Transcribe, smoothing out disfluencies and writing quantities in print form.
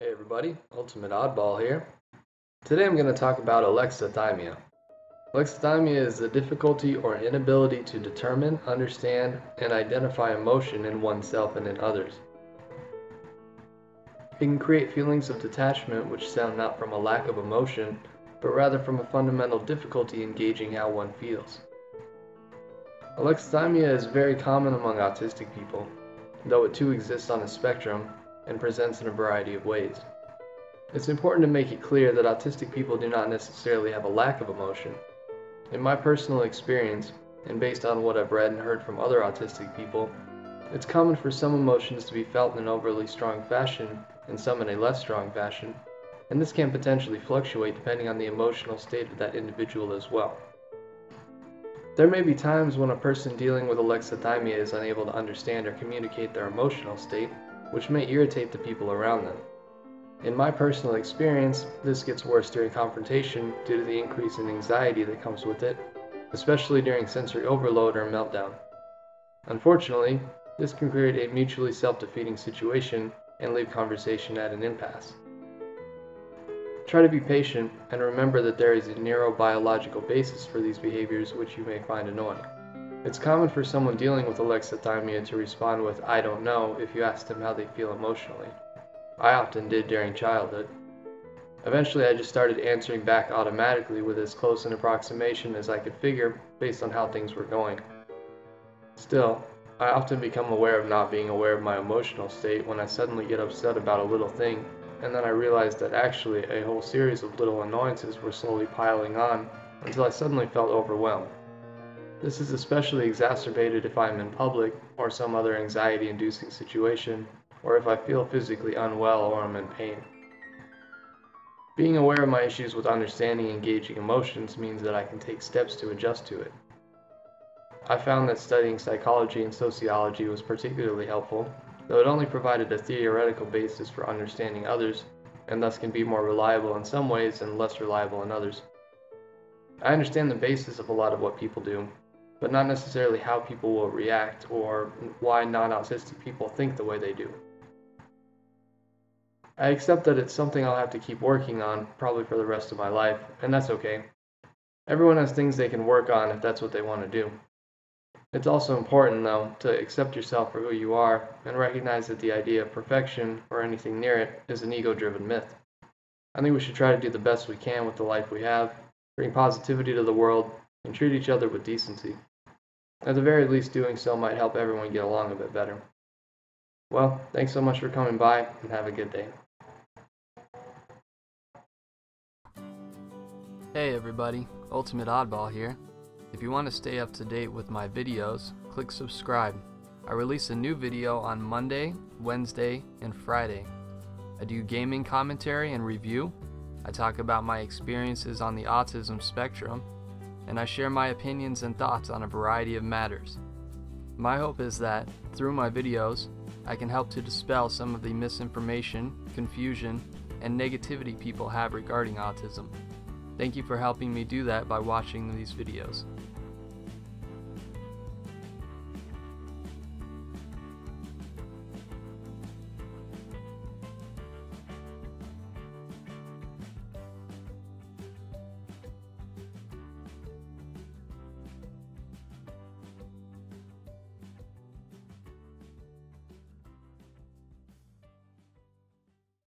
Hey everybody, Ultimate Oddball here. Today I'm going to talk about alexithymia. Alexithymia is the difficulty or inability to determine, understand, and identify emotion in oneself and in others. It can create feelings of detachment which stem not from a lack of emotion, but rather from a fundamental difficulty in gauging how one feels. Alexithymia is very common among autistic people, though it too exists on a spectrum and presents in a variety of ways. It's important to make it clear that autistic people do not necessarily have a lack of emotion. In my personal experience, and based on what I've read and heard from other autistic people, it's common for some emotions to be felt in an overly strong fashion and some in a less strong fashion, and this can potentially fluctuate depending on the emotional state of that individual as well. There may be times when a person dealing with alexithymia is unable to understand or communicate their emotional state, which may irritate the people around them. In my personal experience, this gets worse during confrontation due to the increase in anxiety that comes with it, especially during sensory overload or meltdown. Unfortunately, this can create a mutually self-defeating situation and leave conversation at an impasse. Try to be patient and remember that there is a neurobiological basis for these behaviors which you may find annoying. It's common for someone dealing with alexithymia to respond with "I don't know" if you ask them how they feel emotionally. I often did during childhood. Eventually I just started answering back automatically with as close an approximation as I could figure based on how things were going. Still, I often become aware of not being aware of my emotional state when I suddenly get upset about a little thing, and then I realize that actually a whole series of little annoyances were slowly piling on until I suddenly felt overwhelmed. This is especially exacerbated if I am in public or some other anxiety-inducing situation, or if I feel physically unwell or am in pain. Being aware of my issues with understanding and gauging emotions means that I can take steps to adjust to it. I found that studying psychology and sociology was particularly helpful, though it only provided a theoretical basis for understanding others, and thus can be more reliable in some ways and less reliable in others. I understand the basis of a lot of what people do, but not necessarily how people will react or why non-autistic people think the way they do. I accept that it's something I'll have to keep working on, probably for the rest of my life, and that's okay. Everyone has things they can work on if that's what they want to do. It's also important, though, to accept yourself for who you are and recognize that the idea of perfection, or anything near it, is an ego-driven myth. I think we should try to do the best we can with the life we have, bring positivity to the world, and treat each other with decency. At the very least, doing so might help everyone get along a bit better. Well, thanks so much for coming by, and have a good day. Hey everybody, Ultimate Oddball here. If you want to stay up to date with my videos, click subscribe. I release a new video on Monday, Wednesday, and Friday. I do gaming commentary and review. I talk about my experiences on the autism spectrum, and I share my opinions and thoughts on a variety of matters. My hope is that, through my videos, I can help to dispel some of the misinformation, confusion, and negativity people have regarding autism. Thank you for helping me do that by watching these videos.